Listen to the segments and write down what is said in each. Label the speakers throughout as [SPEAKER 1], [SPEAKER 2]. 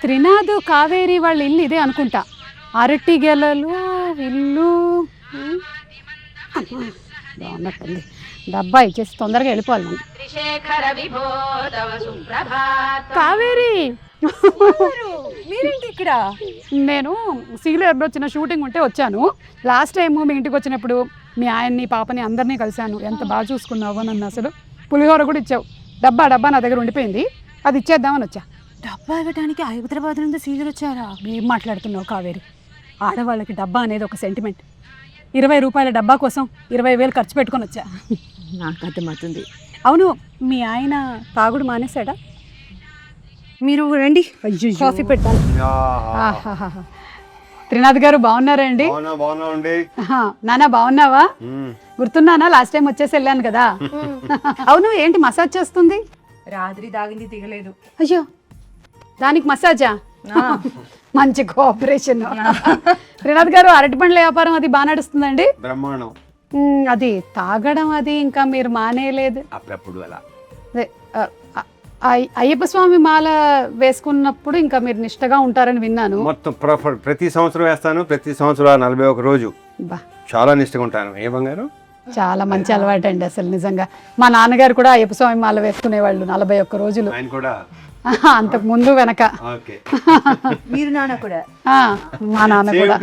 [SPEAKER 1] త్రినాథ్ కావేరి వాళ్ళ ఇల్లు ఇదే అనుకుంటా. అరటి గెలలు ఇల్లు బాగున్నట్టుంది. డబ్బా ఇచ్చేసి తొందరగా వెళ్ళిపోవాలి మనం. కావేరి
[SPEAKER 2] మీరేంటి ఇక్కడ?
[SPEAKER 1] నేను సీలేరులో చిన్న షూటింగ్ ఉంటే వచ్చాను. లాస్ట్ టైం మీ ఇంటికి వచ్చినప్పుడు మీ ఆయన్ని పాపని అందరినీ కలిశాను. ఎంత బాగా చూసుకున్నావు నన్ను. అసలు పులిహోర కూడా ఇచ్చావు. డబ్బా నా దగ్గర ఉండిపోయింది, అది ఇచ్చేద్దామని వచ్చా.
[SPEAKER 2] డబ్బా ఇవ్వడానికి హైదరాబాద్ నుండి సీజర్ వచ్చారా?
[SPEAKER 1] ఏం మాట్లాడుతున్నావు కావేరి? ఆడవాళ్ళకి డబ్బా అనేది ఒక సెంటిమెంట్. 20 రూపాయల డబ్బా కోసం 20,000 ఖర్చు పెట్టుకొని వచ్చా.
[SPEAKER 2] నాకు అర్థమవుతుంది.
[SPEAKER 1] అవును, మీ ఆయన తాగుడు మానేశాడా?
[SPEAKER 2] మీరు రండి, కాఫీ పెట్టాలి.
[SPEAKER 1] త్రినాథ్ గారు బాగున్నారండి? నానా బాగున్నావా? గుర్తున్నానా? లాస్ట్ టైం వచ్చేసి వెళ్ళాను కదా. అవును, ఏంటి మసాజ్ చేస్తుంది?
[SPEAKER 2] రాత్రి తాగింది దిగలేదు.
[SPEAKER 1] అయ్యో, దానికి మసాజా? మంచి కోఆపరేషన్. త్రినాథ్ గారు అరటి పండ్ల వ్యాపారం అది బాగా నడుస్తుందండి?
[SPEAKER 3] బ్రహ్మాండం.
[SPEAKER 1] అది తాగడం అది ఇంకా మీరు మానేయలేదు?
[SPEAKER 3] అప్పుడప్పుడు అలా.
[SPEAKER 1] అయ్యప్ప స్వామి మాల వేసుకున్నప్పుడు ఇంకా మీరు నిష్టగా ఉంటారని విన్నాను.
[SPEAKER 3] మొత్తం ప్రతి సంవత్సరం వేస్తాను. ప్రతి సంవత్సరం 41 రోజు చాలా నిష్టగా ఉంటాను. ఏ బంగారు?
[SPEAKER 1] చాలా మంచి అలవాటు అండి అసలు నిజంగా. మా నాన్నగారు కూడా అయ్యప్ప స్వామి మాల వేసుకునేవాళ్ళు 41 రోజులు.
[SPEAKER 3] ఆయన కూడా
[SPEAKER 1] అంతకు ముందు వెనక.
[SPEAKER 2] మీరు నాన్న కూడా?
[SPEAKER 1] మా నాన్న కూడా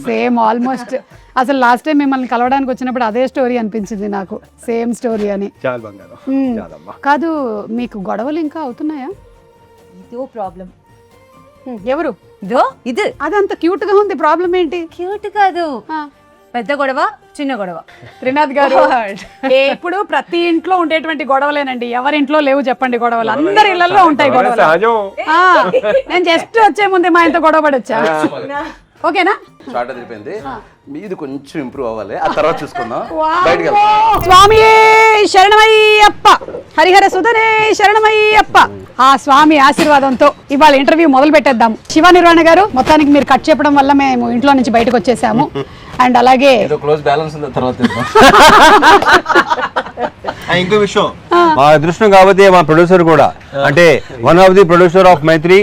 [SPEAKER 1] సేమ్ ఆల్మోస్ట్. అసలు లాస్ట్ టైం మిమ్మల్ని కలవడానికి వచ్చినప్పుడు అదే స్టోరీ అనిపించింది నాకు, సేమ్ స్టోరీ అని. కాదు, మీకు గొడవలు ఇంకా అవుతున్నాయా?
[SPEAKER 2] ఇదో ప్రాబ్లం.
[SPEAKER 1] ఎవరు?
[SPEAKER 2] ఇది
[SPEAKER 1] అదంత క్యూట్ గా ఉంది. ప్రాబ్లం ఏంటి?
[SPEAKER 2] క్యూట్ కాదు, పెద్ద గొడవ, చిన్న గొడవ.
[SPEAKER 1] త్రినాథ్ గారు, ఎప్పుడు ప్రతి ఇంట్లో ఉండేటువంటి గొడవలేనండి. ఎవరింట్లో లేవు చెప్పండి గొడవలు? అందరి ఇళ్లలో ఉంటాయి గొడవలు. నేను జస్ట్ వచ్చే ముందే మా ఇంత గొడవ పడొచ్చా? ఓకేనా?
[SPEAKER 4] షార్ట్ అదిరిపోయింది. మీది కొంచెం ఇంప్రూవ్ అవ్వాలి, ఆ తర్వాత చూసుకుందాం.
[SPEAKER 1] స్వామి శరణమయ్యప్ప, హరిహర సుధనే శరణమయ్యప్ప. ఆ స్వామి ఆశీర్వాదంతో ఇవాళ ఇంటర్వ్యూ మొదలు పెట్టేద్దాం. శివ నిర్వాణ గారు, మొత్తానికి మీరు కట్ చెప్పడం వల్ల మేము ఇంట్లో నుంచి బయటకు వచ్చేసాము. అండ్ అలాగే
[SPEAKER 4] క్లోజ్ బ్యాలెన్స్ ఉంది, తర్వాత
[SPEAKER 3] ఇంకో విషయం, మా అదృష్టం కాబట్టి మా ప్రొడ్యూసర్ కూడా, అంటే one of the producer of Mythri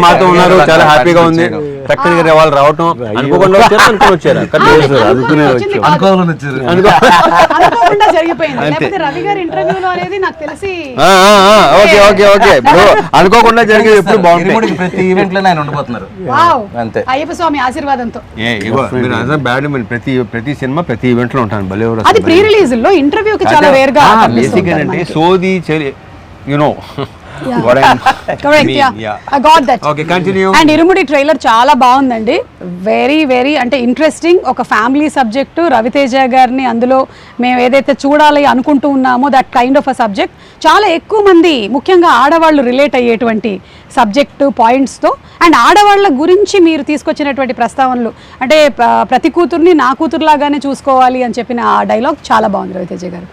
[SPEAKER 3] మాతో ఉన్నారు. చాలా హ్యాపీగా ఉంది. చక్కగా వాళ్ళు రావటం అనుకోకుండా వచ్చారు. అనుకోకుండా జరిగేది ఎప్పుడు బాగుంటుంది.
[SPEAKER 4] ప్రతి ఈవెంట్ లో ఆయన ఉండిపోతున్నారు అంతే,
[SPEAKER 1] అయ్యప్ప స్వామి ఆశీర్వాదంతో.
[SPEAKER 3] ప్రతి సినిమా ప్రతి ఈవెంట్ లో ఉంటాను. భలే
[SPEAKER 1] అది ప్రీ రిలీజ్ లో ఇంటర్వ్యూకి చాలా రేర్ గా
[SPEAKER 3] బేసిక్ అంటే సోది యునో.
[SPEAKER 1] అండ్ ఇరుముడి ట్రైలర్ చాలా బాగుందండి. వెరీ వెరీ అంటే ఇంట్రెస్టింగ్. ఒక ఫ్యామిలీ సబ్జెక్టు, రవితేజ గారిని అందులో మేము ఏదైతే చూడాలి అనుకుంటూ ఉన్నామో that kind of a subject. చాలా ఎక్కువ మంది ముఖ్యంగా ఆడవాళ్ళు రిలేట్ అయ్యేటువంటి సబ్జెక్టు పాయింట్స్తో, అండ్ ఆడవాళ్ళ గురించి మీరు తీసుకొచ్చినటువంటి ప్రస్తావనలు, అంటే ప్రతి కూతుర్ని నా కూతురులాగానే చూసుకోవాలి అని చెప్పిన ఆ డైలాగ్ చాలా బాగుంది రవితేజ గారు.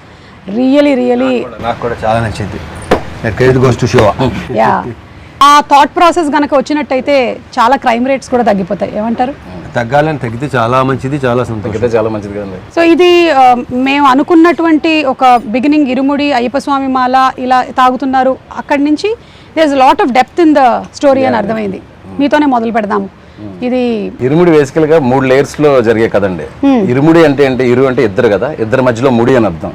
[SPEAKER 1] రియలీ
[SPEAKER 3] నాకు కూడా చాలా నచ్చింది.
[SPEAKER 1] ఆ థాట్ ప్రాసెస్ గనక వచ్చినట్టయితే చాలా క్రైమ్ రేట్స్ కూడా తగ్గిపోతాయి. ఏమంటారు?
[SPEAKER 3] తగ్గాలని తగ్గితే చాలా మంచిది, చాలా సంతోషం,
[SPEAKER 4] చాలా మంచిది కదండి.
[SPEAKER 1] సో ఇది మేము అనుకున్నటువంటి ఒక బిగినింగ్, ఇరుముడి అయ్యప్ప స్వామి మాల ఇలా తాగుతున్నారు, అక్కడి నుంచి there is lot of depth in the story అని అర్థమైంది. మీతోనే మొదలు పెడదాము. ఇది
[SPEAKER 4] ఇరుముడి బేసికల్ గా 3 లేయర్స్ లో జరిగే కదండి. ఇరుముడి అంటే ఇరు అంటే ఇద్దరు కదా, ఇద్దరి మధ్యలో ముడి అని అర్థం.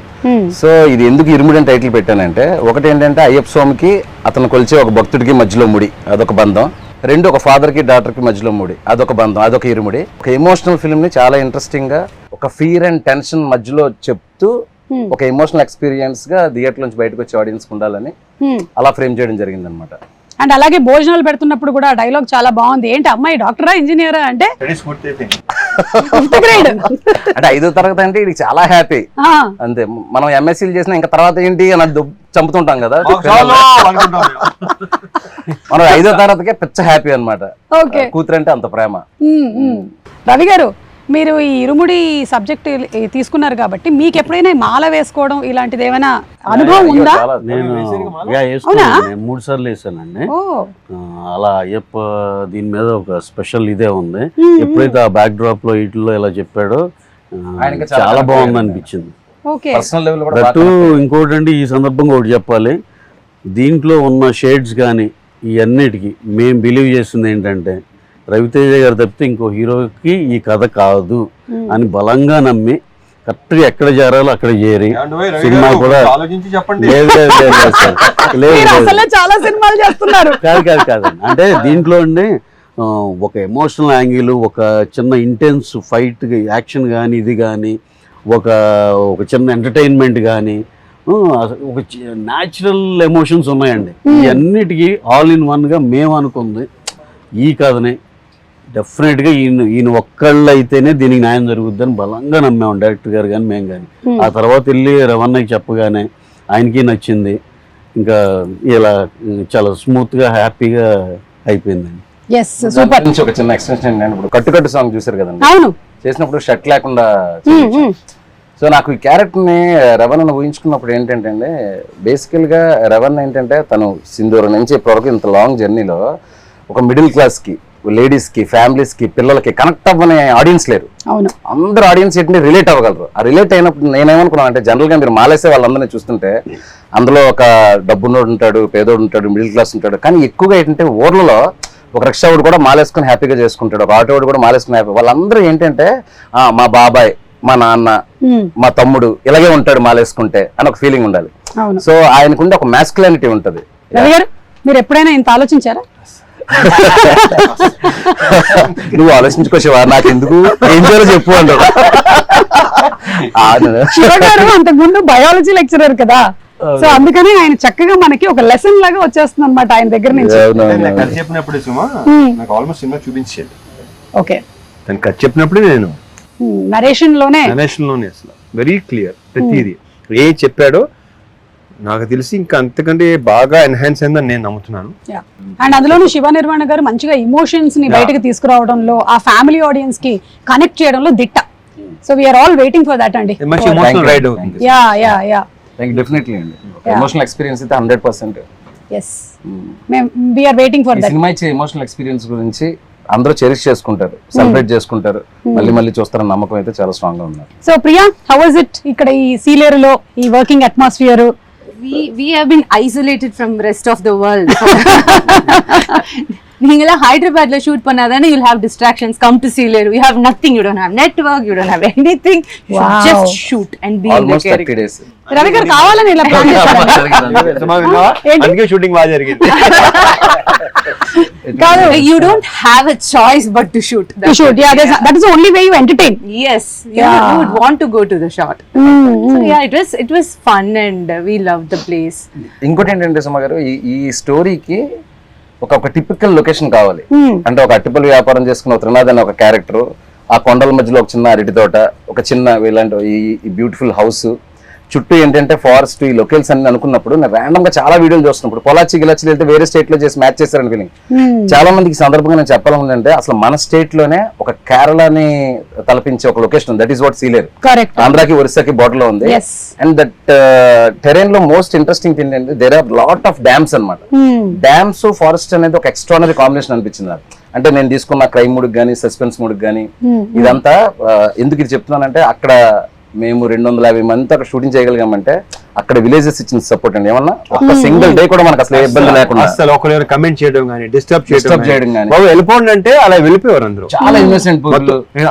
[SPEAKER 4] సో ఇది ఎందుకు ఇరుముడి అని టైటిల్ పెట్టానంటే, ఒకటి ఏంటంటే అయ్యప్ప స్వామికి అతను కొలిచే ఒక భక్తుడికి మధ్యలో ముడి, అదొక బంధం. 2 ఒక ఫాదర్ కి డాటర్ కి మధ్యలో ముడి, అదొక బంధం, అదొక ఇరుముడి. ఒక ఎమోషనల్ ఫిల్మ్ ని చాలా ఇంట్రెస్టింగ్ గా ఒక ఫియర్ అండ్ టెన్షన్ మధ్యలో చెప్తూ ఒక ఎమోషనల్ ఎక్స్పీరియన్స్ గా థియేటర్ నుంచి బయటకు వచ్చే ఆడియన్స్ ఉండాలని అలా ఫ్రేమ్ చేయడం జరిగింది అనమాట.
[SPEAKER 1] అండ్ అలాగే భోజనాలు పెడుతున్నప్పుడు కూడా డైలాగ్ చాలా బాగుంది. ఏంటి అమ్మాయి డాక్టరా ఇంజనీరా అంటే?
[SPEAKER 4] అంటే 5వ తరగతి అంటే ఇది చాలా హ్యాపీ అంతే. మనం ఎంఎస్సీలు చేసినా ఇంకా తర్వాత ఏంటి అని చంపుతుంటాం కదా, మనం 5వ తరగతికే పిచ్చ హ్యాపీ అనమాట. కూతురు అంటే అంత ప్రేమ.
[SPEAKER 1] రవి గారు, మీరు ఈ ఇరుముడి సబ్జెక్ట్ తీసుకున్నారు కాబట్టి మీకు ఎప్పుడైనా మాల వేసుకోవడం ఇలాంటిది ఏమైనా అనుభవం ఉందా?
[SPEAKER 5] నేను 3 సార్లు వేసానండి. అలా అయ్యప్ప దీని మీద ఒక స్పెషల్ ఇదే ఉంది. ఎప్పుడైతే ఆ బ్యాక్ డ్రాప్ లో వీటిలో ఇలా చెప్పాడో చాలా బాగుంది అనిపించింది. ఇంకోటి అండి, ఈ సందర్భంగా ఒకటి చెప్పాలి. దీంట్లో ఉన్న షేడ్స్ కానీ ఇవన్నిటికీ మేము బిలీవ్ చేస్తుంది ఏంటంటే రవితేజ గారు తప్పితే ఇంకో హీరోకి ఈ కథ కాదు అని బలంగా నమ్మి కరెక్ట్గా ఎక్కడ చేరాలో అక్కడ చేరి సినిమా కూడా
[SPEAKER 3] ఆలోచించి చెప్పండి.
[SPEAKER 5] లేదు లేదు లేదు లేదు సార్. లేదు
[SPEAKER 1] మీరు
[SPEAKER 5] లేదు.
[SPEAKER 1] అసలే చాలా సినిమాలు చేస్తున్నారు.
[SPEAKER 5] కాదు అంటే దీంట్లో అండి ఒక ఎమోషనల్ యాంగిల్, ఒక చిన్న ఇంటెన్స్ ఫైట్ యాక్షన్ కానీ ఇది కానీ ఒక చిన్న ఎంటర్టైన్మెంట్ కానీ ఒక న్యాచురల్ ఎమోషన్స్ ఉన్నాయండి. ఇవన్నిటికీ ఆల్ ఇన్ వన్గా మేము అనుకుంది ఈ కథని డెఫినెట్గా ఈయన ఒక్కళ్ళు అయితేనే దీనికి న్యాయం జరుగుద్దని బలంగా నమ్మాము డైరెక్టర్ గారు కానీ మేము కానీ. ఆ తర్వాత వెళ్ళి రవణకి చెప్పగానే ఆయనకి నచ్చింది. ఇంకా ఇలా చాలా స్మూత్గా హ్యాపీగా అయిపోయిందండి.
[SPEAKER 1] సూపర్.
[SPEAKER 4] ఒక చిన్న ఎక్స్టెన్షన్ ఏంటంటే ఇప్పుడు కట్టు సాంగ్ చూసారు కదండి,
[SPEAKER 1] అవును,
[SPEAKER 4] చేసినప్పుడు షర్ట్ లేకుండా. సో నాకు ఈ క్యారెక్టర్ని రవణను ఊహించుకున్నప్పుడు ఏంటంటే అండి, బేసికల్గా రవణ ఏంటంటే తను సింధూరం నుంచి ఇప్పటివరకు ఇంత లాంగ్ జర్నీలో ఒక మిడిల్ క్లాస్కి, లేడీస్కి, ఫ్యామిలీస్కి, పిల్లలకి కనెక్ట్ అవ్వని ఆడియన్స్ లేరు. అందరూ ఆడియన్స్ ఏంటంటే రిలేట్ అవ్వగలరు. ఆ రిలేట్ అయినప్పుడు నేనేమనుకున్నాను అంటే, జనరల్గా మీరు మాలేసే వాళ్ళందరినీ చూస్తుంటే అందులో ఒక డబ్బున్నోడు ఉంటాడు, పేదోడు ఉంటాడు, మిడిల్ క్లాస్ ఉంటాడు. కానీ ఎక్కువగా ఏంటంటే ఊర్లలో ఒక రిక్షా వాడు కూడా మాలేసుకుని హ్యాపీగా చేసుకుంటాడు, ఒక ఆటో వాడు కూడా మాలేసుకుని హ్యాపీ. వాళ్ళందరూ ఏంటంటే మా బాబాయ్, మా నాన్న, మా తమ్ముడు ఇలాగే ఉంటాడు మాలేసుకుంటే అని ఒక ఫీలింగ్ ఉండాలి. సో ఆయనకుండే ఒక మ్యాస్కులానిటీ ఉంటది.
[SPEAKER 1] మీరు ఎప్పుడైనా ఇంత ఆలోచించారా?
[SPEAKER 4] నువ్వు ఆలోచించుకోవా, నాకు ఎందుకు, ఏం చేయాలో చెప్పు అంటారు.
[SPEAKER 1] అంతకు ముందు బయాలజీ లెక్చరర్ కదా, సో అందుకని ఆయన చక్కగా మనకి ఒక లెసన్ లాగా వచ్చేస్తుంది అనమాట ఆయన దగ్గర నుంచి.
[SPEAKER 3] కథ చెప్పినప్పుడు సుమా నాకు ఆల్మోస్ట్ సినిమా చూపించేది.
[SPEAKER 1] ఓకే,
[SPEAKER 3] తను కథ చెప్పినప్పుడే నేను
[SPEAKER 1] నరేషన్ లోనే
[SPEAKER 3] అసలు వెరీ క్లియర్ ప్రతిదీ ఏ చెప్పాడో నాకు తెలిసి ఇంకా అంతకంటే బాగా ఎన్హాన్స్ అయిందని నేను నమ్ముతున్నాను.
[SPEAKER 1] అండ్ అందులోనూ శివ నిర్వాణ గారు మంచిగా ఎమోషన్స్ ని బయటకు తీసుకురావడంలో, ఆ ఫ్యామిలీ ఆడియన్స్ కి కనెక్ట్ చేయడంలో దిట్ట. So we are all waiting for that అండి.
[SPEAKER 3] మంచి ఎమోషనల్ రైడ్ అవుతుంది.
[SPEAKER 1] యా
[SPEAKER 4] డెఫినెట్లీ అండి. ఎమోషనల్ ఎక్స్పీరియన్స్ అయితే 100%.
[SPEAKER 1] yes we are waiting for that.
[SPEAKER 4] Cinema ఇచ్చే ఎమోషనల్ ఎక్స్పీరియన్స్ గురించి అందరూ చెరిష్ చేసుకుంటారు, సెలబ్రేట్ చేసుకుంటారు, మళ్ళీ చూస్తారన్న నమ్మకం అయితే చాలా స్ట్రాంగ్ గా ఉంది.
[SPEAKER 1] So Priya, how was it ఇక్కడ ఈ సీలేరులో ఈ working atmosphere?
[SPEAKER 2] We have been isolated from rest of the world. நீங்களா ஹைதராபாத்ல ஷூட் பண்ணாதானே you'll have distractions. Come to Sealeru, you have nothing, you don't have network, you don't have anything. You should just shoot and be in the character.
[SPEAKER 4] 30 days.
[SPEAKER 1] Ravi గారు కావాలని ఇలా plan చేశారు.
[SPEAKER 3] అందుకే shooting బాగా జరిగింది.
[SPEAKER 2] You don't have a choice but to shoot.
[SPEAKER 1] To shoot, yeah, that is the only way you entertain.
[SPEAKER 2] Yes, you would want to go to the shot. So yeah, it was fun and we loved the place.
[SPEAKER 4] ఇంకోటి ఏంటంటే సుమ గారు, ఈ స్టోరీకి ఒక typical location కావాలి. అంటే ఒక అట్టిపల్లి వ్యాపారం చేసుకున్న త్రినాథ్ అనే ఒక క్యారెక్టర్, ఆ కొండల మధ్యలో ఒక చిన్న అరటి తోట, ఒక చిన్న ఇలాంటి ఈ బ్యూటిఫుల్ హౌస్, చుట్టూ ఏంటంటే ఫారెస్ట్, ఈ లొకేల్స్ అన్ని అనుకున్నప్పుడు నేను ర్యాండమ్ గా చాలా వీడియోలు చూస్తున్నప్పుడు పొలాచి గిలాచి వెళ్తే వేరే స్టేట్ లో చేసి మ్యాచ్ చేశారని ఫీలింగ్. చాలా మందికి సందర్భంగా నేను చెప్పాలంటే అసలు మన స్టేట్ లోనే ఒక కేరళని తలపించే ఒక location, that is what Sileru. ఆంధ్రాకి ఒరిస్సాకి బోర్డర్ లో ఉంది. అండ్ దట్ టెరెన్ లో మోస్ట్ ఇంట్రెస్టింగ్ థింగ్ ఏంటంటే there are lot of dams అనమాట. డ్యామ్స్ ఫారెస్ట్ అనేది ఒక ఎక్స్ట్రానరీ కాంబినేషన్ అనిపించింది నాకు. అంటే నేను తీసుకున్న క్రైమ్ మూడ్కి కానీ, సస్పెన్స్ మూడ్కి కానీ ఇదంతా ఎందుకు ఇది చెప్తున్నానంటే, అక్కడ మేము 250 మంది అక్కడ షూటింగ్ చేయగలిగామంటే అక్కడ విలేజెస్ ఇచ్చిన సపోర్ట్ అండి. ఏమన్నా ఒక సింగిల్ డే కూడా మనకు అసలు ఇబ్బంది లేకుండా,
[SPEAKER 3] అసలు ఒకరు కమెంట్ చేయడం కానీ, డిస్టర్బ్ చేయడం కానీ, వెళ్ళిపోండి అంటే అలా వెళ్ళిపోయారు అందరూ.
[SPEAKER 4] చాలా ఇన్నోసెంట్.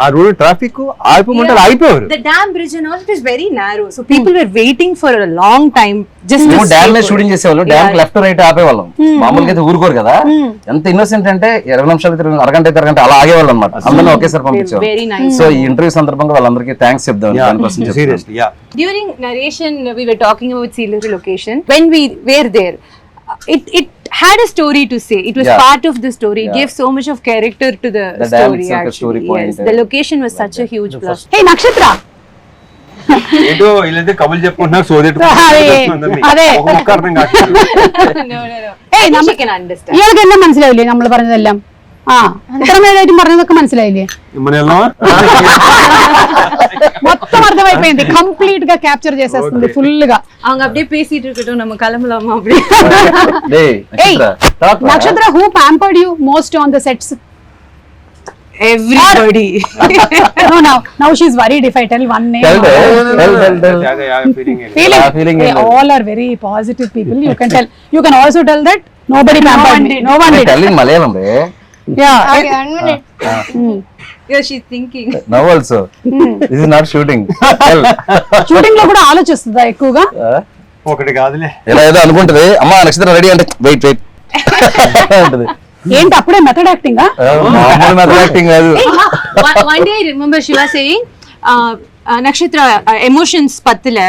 [SPEAKER 3] ఆ రోడ్ ట్రాఫిక్ ఆగిపోమంటే అయిపోయారు.
[SPEAKER 2] The dam bridge and all, it is very narrow, so people were waiting for a long time just to
[SPEAKER 4] dam లో షూటింగ్ చేసేవాళ్ళు, డ్యామ్ లెఫ్ట్ రైట్ ఆపేవాళ్ళం. మామూలుగా అయితే ఊరుకోరు కదా. ఎంత ఇన్నోసెంట్ అంటే 20 నిమిషాలు అరగంట అయితే అరగంట అలా ఆగేవాళ్ళు అనమాట. అందరినీ ఒకేసారి పంపించేవాళ్ళు. సో ఈ ఇంటర్వ్యూ సందర్భంగా వాళ్ళందరికీ థ్యాంక్స్ చెప్దాం.
[SPEAKER 2] During narration we were talking about Sealeru location. When we were there, it had a story to say. It was part of the story. It gave so much of character to the story actually. Yes, the location was such a huge plus.
[SPEAKER 1] Hey నక్షత్ర,
[SPEAKER 3] ఏంటో వీళ్ళైతే కబులు చెప్పుకుంటున్నారు, సోదెట్టు അർത്ഥം കാട്ടുന്നു.
[SPEAKER 2] No. Hey, she can understand.
[SPEAKER 1] ഇയാൾക്കെല്ലാം മനസ്സിലാവില്ലേ നമ്മൾ പറഞ്ഞതെല്ലാം? ഇത്രമേലായിട്ടും പറഞ്ഞതൊക്കെ മനസ്സിലായില്ലേ? మొత్తం అర్థమైపోయింది, కంప్లీట్ గా క్యాప్చర్ చేసేస్తుంది ఫుల్ గా.
[SPEAKER 2] அவங்க அப்படியே பேசிட்டு இருக்கட்டும், நம்ம கிளம்பலாமா அப்படியே.
[SPEAKER 1] నక్షత్ర, who pampered you most on the sets?
[SPEAKER 2] everybody.
[SPEAKER 1] No, now she's worried if I tell one name.
[SPEAKER 4] Tell.
[SPEAKER 1] Feeling. They all are very positive people. You can tell. You can also tell that nobody pampered me. No one did.
[SPEAKER 4] Tell in Malayalam, re.
[SPEAKER 1] Yeah.
[SPEAKER 6] Okay, 1 minute.
[SPEAKER 2] Yeah, she's thinking.
[SPEAKER 4] Now also. This is not shooting. Tell.
[SPEAKER 1] Shooting లో కూడా ఆలోచిస్తుందా ఎక్కువగా?
[SPEAKER 3] ఒకటి కాదులే.
[SPEAKER 4] ఇలా ఏదో అనుకుంటది, అమ్మా నక్షత్రం ready అంటే వెయిట్ అంటది.
[SPEAKER 1] ఏంటి అప్పుడే మెథడ్ యాక్టింగ్?
[SPEAKER 4] మామూలు మెథడ్ యాక్టింగ్ కాదు.
[SPEAKER 2] One day I remember Shiva saying, Nakshatra, emotions pattila,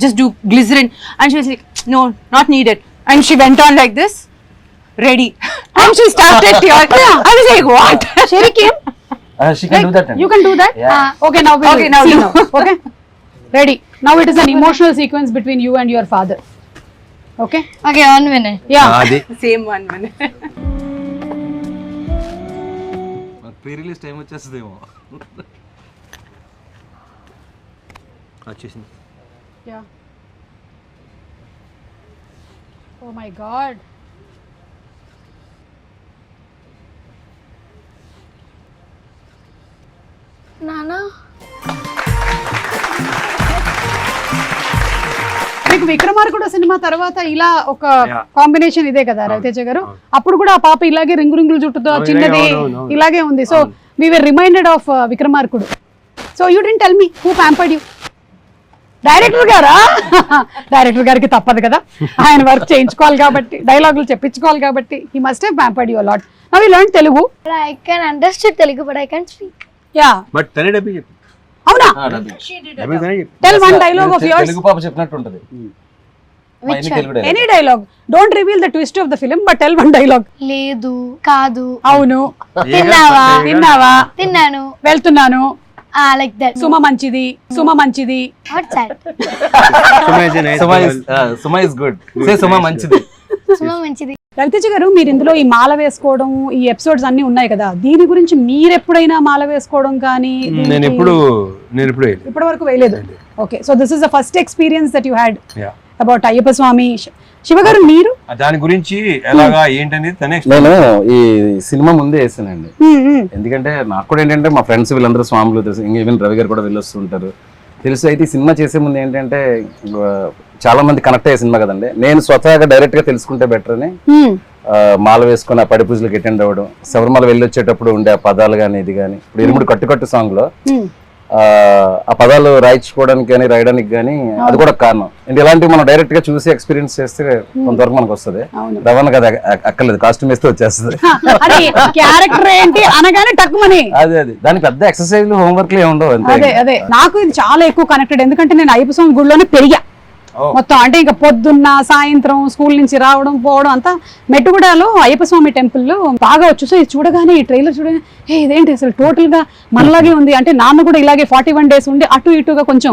[SPEAKER 2] just do glycerin. And she was like, no, not needed. And she went on like this, ready. And she started tearing. I was like, what?
[SPEAKER 1] Sherry came.
[SPEAKER 4] She can do that.
[SPEAKER 1] You can do that?
[SPEAKER 4] Yeah.
[SPEAKER 1] Okay, now
[SPEAKER 2] Okay, now
[SPEAKER 1] see
[SPEAKER 2] you
[SPEAKER 1] now. Okay? Ready. Now it is an emotional sequence between you and your father. Okay?
[SPEAKER 6] Okay, 1 minute.
[SPEAKER 1] Yeah.
[SPEAKER 3] అది
[SPEAKER 2] Same one minute.
[SPEAKER 4] Pre release time వచ్చేస్తుందేమో.
[SPEAKER 3] వచ్చేసింది.
[SPEAKER 1] Yeah. Oh my God.
[SPEAKER 6] Nana.
[SPEAKER 1] మీకు విక్రమార్కుడు cinema తర్వాత ఇలా ఒక
[SPEAKER 3] Yeah.
[SPEAKER 1] Combination ఇదే కదా రవితేజ గారు? అప్పుడు కూడా ఆ పాప ఇలాగే రింగుల జుట్టుతో చిన్నది
[SPEAKER 3] అవును.
[SPEAKER 1] ఇలాగే ఉంది. So we were reminded of Vikramarkudu. So you didn't tell me who pampered you? Director గారా? డైరెక్టర్ గారికి తప్పదు కదా, ఆయన వర్క్ చేయించుకోవాలి కాబట్టి, డైలాగులు చెప్పించుకోవాలి కాబట్టి. He must have pampered you a lot. Now you learn Telugu.
[SPEAKER 6] But I can understand Telugu, but I can't speak.
[SPEAKER 1] Yeah,
[SPEAKER 3] but తనే డబ్బి చెప్పి
[SPEAKER 1] అవునా?
[SPEAKER 3] డబ్బి తనే చెప్పి
[SPEAKER 1] tell one dialogue of yours.
[SPEAKER 4] Telugu పాప చెప్పినట్టు ఉంటది.
[SPEAKER 6] Which one?
[SPEAKER 1] Any dialogue. Don't reveal the twist of the film, but tell one dialogue.
[SPEAKER 6] లేదు, కాదు,
[SPEAKER 1] అవును,
[SPEAKER 6] తిన్నావా,
[SPEAKER 1] తిన్నావా,
[SPEAKER 6] తిన్నాను,
[SPEAKER 1] వెళ్తున్నాను,
[SPEAKER 6] like that.
[SPEAKER 1] సుమ మంచిది, సుమ మంచిది.
[SPEAKER 6] What's that?
[SPEAKER 4] Suma is good. Say Suma మంచిది.
[SPEAKER 6] సుమ మంచిది.
[SPEAKER 1] రవితేజ గారు, మీరు ఇందులో ఈ మాల వేసుకోవడం, ఈ ఎపిసోడ్స్ అన్ని ఉన్నాయి కదా, దీని గురించి మీరు ఎప్పుడైనా మాల వేసుకోవడం కానీ?
[SPEAKER 3] నేను ఎప్పుడు
[SPEAKER 1] ఇప్పటి వరకు వేయలేదు. Okay, so this is the first experience that you had
[SPEAKER 3] Yeah.
[SPEAKER 1] అబౌట్ అయ్యప్ప స్వామి. శివ గారు, మీరు
[SPEAKER 3] దాని గురించి ఎలాగా ఏంటనేది తనే
[SPEAKER 4] నేను ఈ సినిమా ముందే వేసానండి. ఎందుకంటే నాకు కూడా ఏంటంటే మా ఫ్రెండ్స్ వీళ్ళందరూ స్వాములు తెలుసు, ఈవెన్ రవి గారు కూడా వెళ్ళొస్తుంటారు తెలుసు. అయితే ఈ సినిమా చేసే ముందు ఏంటంటే చాలా మంది కనెక్ట్ అయ్యే సినిమా కదండి. నేను స్వతహాగా డైరెక్ట్ గా తెలుసుకుంటే బెటర్ అని మాల వేసుకుని ఆ పడి పూజలకు అటెండ్ అవ్వడం, శబరిమల వెళ్ళి వచ్చేటప్పుడు ఉండే ఆ పదాలు కానీ ఇది కానీ, ఇప్పుడు ఇరుముడి కట్టు సాంగ్ లో ఆ పదాలు రాయించుకోవడానికి కానీ రాయడానికి కానీ అది కూడా కారణం. అంటే ఇలాంటివి మనం డైరెక్ట్ గా చూసి ఎక్స్పీరియన్స్ చేస్తే కొంతవరకు మనకు వస్తుంది. రవాణా కదా అక్కర్లేదు, కాస్ట్యూమ్ వేస్తే వచ్చేస్తుంది.
[SPEAKER 1] క్యారెక్టర్ ఏంటి అనగానే టక్కుమని.
[SPEAKER 4] అదే దానికి పెద్ద ఎక్సర్సైజ్ హోంవర్క్ ఏమి ఉండవు. అంతే.
[SPEAKER 1] అదే నాకు ఇది చాలా ఎక్కువ కనెక్టెడ్. ఎందుకంటే నేను అయ్యప్ప స్వామి గుడిలోనే పెరిగా మొత్తం. అంటే ఇంకా పొద్దున్న సాయంత్రం స్కూల్ నుంచి రావడం పోవడం అంతా మెట్టుగూడలో అయ్యప్ప స్వామి టెంపుల్ బాగా వచ్చు. సో ఇది చూడగానే, ఈ ట్రైలర్ చూడగానే, ఇదేంటి అసలు టోటల్ గా మనలాగే ఉంది. అంటే నాన్న కూడా ఇలాగే 41 days ఉండి అటు ఇటుగా కొంచెం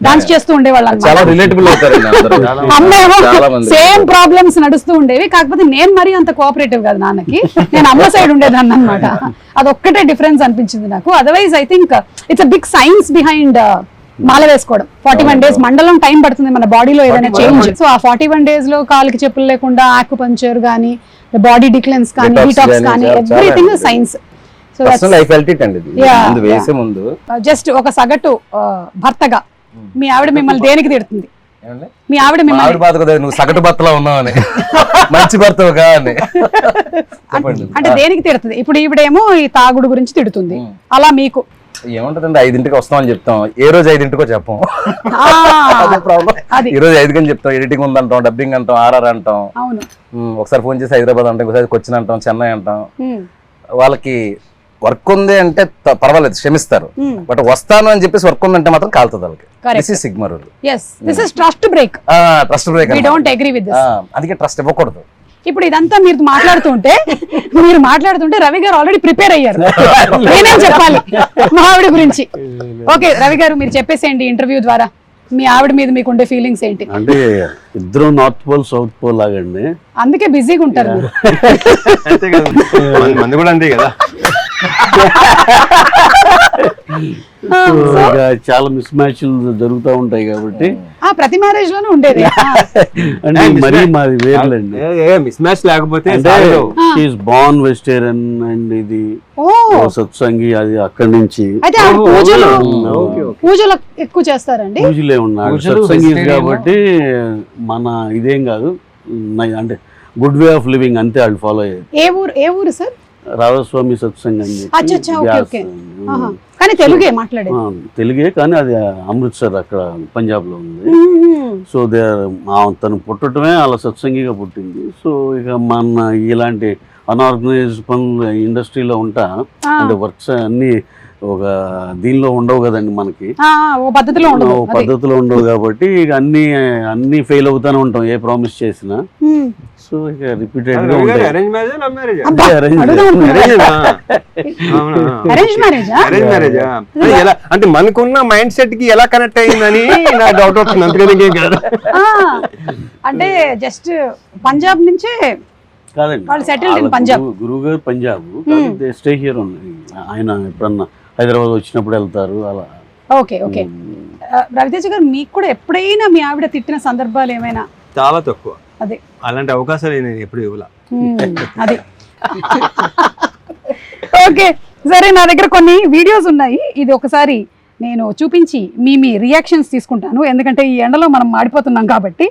[SPEAKER 1] డాన్స్ చేస్తూ ఉండేవాళ్ళు.
[SPEAKER 4] చాలా రిలేటబుల్ అవుతారు.
[SPEAKER 1] అమ్మేమో సేమ్ ప్రాబ్లమ్స్ నడుస్తూ ఉండేవి. కాకపోతే నేను మరీ అంత కోఆపరేటివ్ కాదు నాన్నకి, నేను అమ్మ సైడ్ ఉండేదాన్ని అనమాట. అదొక్కటే డిఫరెన్స్ అనిపించింది నాకు. Otherwise I think it's a big science behind మాల వేసుకోవడం. 41 days మండలం టైం పడుతుంది మన బాడీలో ఏదైనా చేంజ్. సో ఆ 41 days లో కాలికి చెప్పులు లేకుండా ఆక్యుపంక్చర్ కానీ, బాడీ డిక్లెన్స్ కానీ, డీటాక్స్ కానీ, ఎవ్రీథింగ్ సైన్స్. సో
[SPEAKER 4] వేసే ముందు
[SPEAKER 1] జస్ట్ ఒక సగటు భర్తగా మీ ఆవిడ మిమ్మల్ని దేనికి తిడుతుంది? మీ ఆవిడ మిమ్మల్ని
[SPEAKER 4] బాధ కదా, నువ్వు సగటు భర్తలో ఉన్నావని, మంచి భర్తవుగా అని
[SPEAKER 1] అంటే దేనికి తిడుతుంది? ఇప్పుడు ఈవిడేమో ఈ తాగుడు గురించి తిడుతుంది. అలా మీకు
[SPEAKER 4] ఏముంటదండి, 5ంటికి వస్తామని చెప్తాం, ఏ రోజు 5ంటికో చెప్పం. ఈ రోజు 5 చెప్తాం, ఎడిటింగ్ ఉందంటాం, డబ్బింగ్ అంటాం, ఆర్ఆర్ అంటాం.
[SPEAKER 1] అవును,
[SPEAKER 4] ఒకసారి ఫోన్ చేసి హైదరాబాద్ అంటాం, ఒకసారి కొచ్చిన్ అంటాం, చెన్నై అంటాం. వాళ్ళకి వర్క్ ఉంది అంటే పర్వాలేదు, క్షమిస్తారు. బట్ వస్తాను అని చెప్పేసి వర్క్ ఉందంటే మాత్రం కాలుతుంది వాళ్ళకి. This is sigma rule.
[SPEAKER 1] yes, this is trust break.
[SPEAKER 4] Trust break.
[SPEAKER 1] we don't agree with this.
[SPEAKER 4] అందుకే ట్రస్ట్ ఇవ్వకూడదు.
[SPEAKER 1] ఇప్పుడు ఇదంతా మీరు మాట్లాడుతుంటే రవి గారు ఆల్రెడీ ప్రిపేర్ అయ్యారు. నేనేం చెప్పాలి మా ఆవిడ గురించి? ఓకే రవి గారు, మీరు చెప్పేసేయండి ఇంటర్వ్యూ ద్వారా మీ ఆవిడ మీద మీకు ఉండే ఫీలింగ్స్ ఏంటి?
[SPEAKER 5] అంటే ఇద్దరు నార్త్ పోల్ సౌత్ పోల్ లాగండి,
[SPEAKER 1] అందుకే బిజీగా ఉంటారు మీరు.
[SPEAKER 3] అంతే కదా, మంది కూడా అంతే కదా.
[SPEAKER 5] సో ఇక చాలా మిస్ మ్యాచ్లు జరుగుతూ ఉంటాయి కాబట్టి
[SPEAKER 1] ప్రతి మ్యారేజ్ లోనే ఉండేది.
[SPEAKER 5] అంటే మరీ మాది వేర్లండి.
[SPEAKER 3] మిస్ మ్యాచ్ లేకపోతే
[SPEAKER 5] షీఈస్ బోర్న్ వెజిటేరియన్ అండ్ ఇది సత్సంగి అది అక్కడి నుంచి.
[SPEAKER 1] అయితే పూజలు ఎక్కువ చేస్తారండి.
[SPEAKER 5] పూజలే ఉన్నాడు సత్సంగి కాబట్టి మన ఇదేం కాదు, అంటే గుడ్ వే ఆఫ్ లివింగ్ అంతే వాళ్ళు ఫాలో అయ్యేది.
[SPEAKER 1] ఏ ఊరు సార్?
[SPEAKER 5] రాధాస్వామి సత్సంగ్ అని
[SPEAKER 1] కానీ తెలుగే మాట్లాడే,
[SPEAKER 5] తెలుగే కానీ అది అమృత్సర్ అక్కడ పంజాబ్ లో ఉంది. సో తను పుట్టడమే అలా సత్సంగిగా పుట్టింది. సో ఇక మన ఇలాంటి అన్ఆర్గనైజ్డ్ పనులు ఇండస్ట్రీలో ఉంటా అంటే వర్క్స్ అన్ని ఒక దీనిలో ఉండవు కదండి మనకి,
[SPEAKER 1] పద్ధతిలో
[SPEAKER 5] ఉండవు కాబట్టి ఇక అన్ని ఫెయిల్ అవుతానే ఉంటాం ఏ ప్రామిస్ చేసినా. సో ఇక రిపీటెడ్ గా ఉంటాయి.
[SPEAKER 3] అంటే మనకున్న మైండ్ సెట్ కి ఎలా కనెక్ట్ అయిందని నా డౌట్ వస్తుంది, అంతకని కాదు.
[SPEAKER 1] అంటే జస్ట్ పంజాబ్ నుంచే
[SPEAKER 5] కాదండి, గురువు గారు పంజాబ్, స్టే హియర్ ఉంది. ఆయన ఎప్పుడన్నా హైదరాబాద్ వచ్చినప్పుడు వెళ్తారు అలా.
[SPEAKER 1] Okay okay. రవితేజ గారు, మీకు కూడా ఎప్పుడైనా మీ ఆవిడ తిట్టిన సందర్భాలు ఏమైనా?
[SPEAKER 3] చాలా తక్కువ.
[SPEAKER 1] అదే
[SPEAKER 3] అలాంటి అవకాశాలు నేను ఎప్పుడు ఇవ్వలా.
[SPEAKER 1] అది ఓకే సరే, నా దగ్గర కొన్ని వీడియోస్ ఉన్నాయి. ఇది ఒకసారి నేను చూపించి మీ రియాక్షన్స్ తీసుకుంటాను, ఎందుకంటే ఈ ఎండలో మనం మాడిపోతున్నాం కాబట్టి.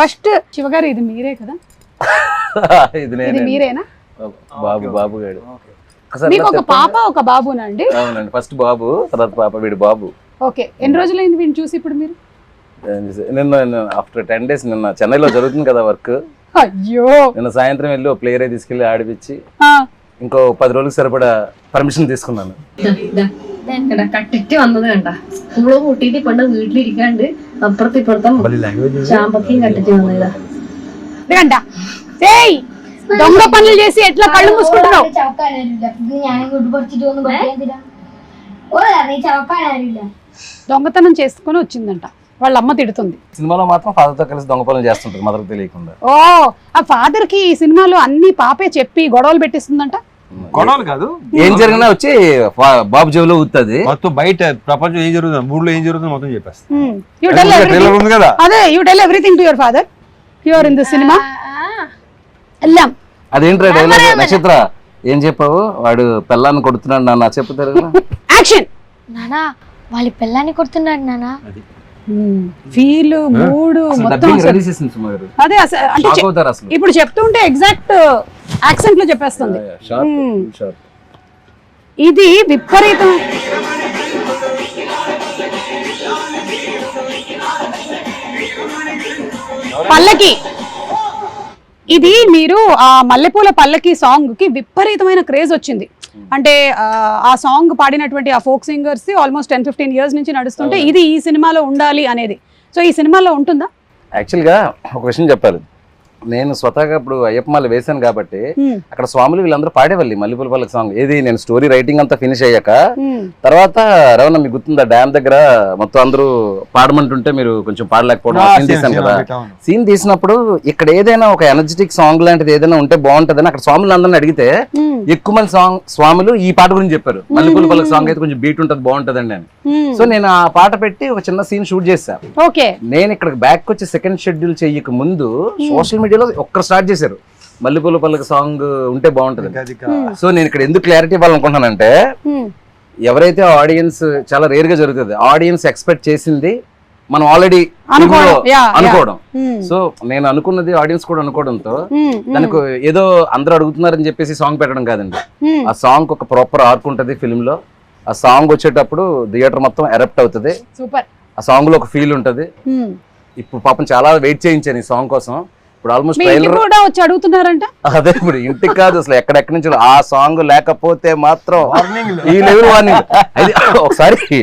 [SPEAKER 1] ఫస్ట్ శివగారు, ఇది మీరే కదా? ఇది మీరేనా?
[SPEAKER 4] బాబు గారు.
[SPEAKER 1] మీకు ఒక పాప ఒక బాబునండి?
[SPEAKER 4] అవునండి, ఫస్ట్ బాబు, తర్వాత పాప, వీడు బాబు.
[SPEAKER 1] ఓకే. ఎన్ని రోజులైంది వీడిని చూసి ఇప్పుడు మీరు?
[SPEAKER 4] నిన్న ఆఫ్టర్ 10 days, నిన్న చెన్నైలో జరుగుతుంది కదా వర్క్.
[SPEAKER 1] అయ్యో.
[SPEAKER 4] నిన్న సాయంత్రం వెళ్ళి ఓ ప్లేయర్ తీసుకెళ్లి ఆడిపించి ఇంకో 10 రోజులకు സരിപട പെർമിഷൻ తీసుకున్నాను.
[SPEAKER 7] കട്ടിട്ട് വന്നത് കണ്ട സ്കൂള് കൂട്ടിട്ട് കൊണ്ട് വീട്ടിലിരിക്കാണ്ട് അപ്പുറത്ത് ഇപ്പുറത്തും ചാമ്പക്കയും കട്ടിട്ട് വന്നതാ.
[SPEAKER 1] దొంగ పనులు చేసి ఎట్లా కళ్ళు మూసుకుంటున్నావు? దొంగతనం చేసుకుని వచ్చిందంట, వాళ్ళ అమ్మ తిడుతుంది.
[SPEAKER 4] సినిమాలో మాత్రం ఫాదర్ తో కలిసి దొంగ పనులు చేస్తుంటారు మదర్ తెలియకుండా.
[SPEAKER 1] ఓ, ఆ ఫాదర్ కి ఈ సినిమాలో అన్ని పాపే చెప్పి గొడవలు పెట్టిస్తుందంట.
[SPEAKER 3] గొడవలు కాదు,
[SPEAKER 4] ఏం జరిగినా వచ్చి బాబు జేబులో ఊతుంది.
[SPEAKER 3] మొత్తం బయట ప్రపంచం ఏం జరుగుతుంది, ఊళ్ళో ఏం జరుగుతుంది మొత్తం చెప్పేస్తా.
[SPEAKER 1] అదే, you tell everything to your father. You are in the cinema. ఎల్లాం.
[SPEAKER 4] అదేంట్రా డైలాగ్? నక్షత్ర ఏం చెప్పావు? వాడు పిల్లాన్ని కొడుతున్నాడు నాన్న, చెప్పుతారు.
[SPEAKER 1] యాక్షన్.
[SPEAKER 6] నానా వాళ్ళ పిల్లాన్ని కొడుతున్నాడు నానా.
[SPEAKER 1] ఫీల్ మూడ్ మొత్తం అదే. అంటే ఇప్పుడు చెప్తుంటే ఎగ్జాక్ట్ యాక్సెంట్ లో చెప్పేస్తుంది. ఇది విపరీతం. పల్లకి, ఇది మీరు ఆ మల్లెపూల పల్లకి సాంగ్ కి విపరీతమైన క్రేజ్ వచ్చింది. అంటే ఆ సాంగ్ పాడినటువంటి ఆ ఫోక్ సింగర్స్ ఆల్మోస్ట్ 10-15 years నుంచి నడుస్తుంటే ఇది ఈ సినిమాలో ఉండాలి అనేది. సో ఈ సినిమాలో ఉంటుందా?
[SPEAKER 4] యాక్చువల్గా ఒక విషయం చెప్పాలి, నేను స్వతహాగా ఇప్పుడు అయ్యప్పమాల వేశాను కాబట్టి అక్కడ స్వాములు వీళ్ళందరూ పాడేవాళ్ళు మల్లెపూల పల్లకి సాంగ్. ఏది నేను స్టోరీ రైటింగ్ అంతా ఫినిష్ అయ్యాక తర్వాత రవణ మీకు గుర్తుందా డ్యామ్ దగ్గర మొత్తం అందరూ పాడమంటుంటే మీరు కొంచెం పాడలేకపోవడం సీన్ తీసాను కదా. సీన్ తీసినప్పుడు ఇక్కడ ఏదైనా ఒక ఎనర్జెటిక్ సాంగ్ లాంటిది ఏదైనా ఉంటే బాగుంటదని అక్కడ స్వాములు అందరిని అడిగితే ఎక్కువ మంది స్వాములు ఈ పాట గురించి చెప్పారు. మల్లెపూల పల్లకి సాంగ్ అయితే కొంచెం బీట్ ఉంటుంది బాగుంటదండి అని. సో నేను ఆ పాట పెట్టి ఒక చిన్న సీన్ షూట్ చేశాను. నేను ఇక్కడ బ్యాక్ వచ్చి సెకండ్ షెడ్యూల్ చేయక ముందు సోషల్ మీడియాలో ఒక్కరు స్టార్ట్ చేశారు మల్లెపూల పల్లకి సాంగ్ ఉంటే బాగుంటది. సో నేను ఇక్కడ ఎందుకు క్లారిటీ ఇవ్వాలనుకుంటున్నానంటే, ఎవరైతే ఆడియన్స్ చాలా రేర్ గా జరుగుతుంది, ఆడియన్స్ ఎక్స్పెక్ట్ చేసింది మనం ఆల్రెడీ అనుకోవడం. సో నేను అనుకున్నది ఆడియన్స్ కూడా అనుకోవడంతో దానికి ఏదో అందరూ అడుగుతున్నారని చెప్పేసి సాంగ్ పెట్టడం కాదండి. ఆ సాంగ్ ఒక ప్రాపర్ ఆర్క్ ఉంటది ఫిల్మ్ లో. ఆ సాంగ్ వచ్చేటప్పుడు థియేటర్ మొత్తం ఎరప్ట్ అవుతుంది. ఆ సాంగ్ లో ఒక ఫీల్ ఉంటది. ఇప్పుడు పాపం చాలా వెయిట్ చేయించాను ఈ సాంగ్ కోసం. ఇప్పుడు ఆల్మోస్ట్ ట్రైలర్
[SPEAKER 1] వచ్చి అడుగుతున్నారంట.
[SPEAKER 4] అదే ఇప్పుడు ఇంటికి కాదు అసలు, ఎక్కడెక్కడి నుంచి ఆ సాంగ్ లేకపోతే మాత్రం ఈ లెవెల్ వార్నింగ్. అయితే ఒకసారి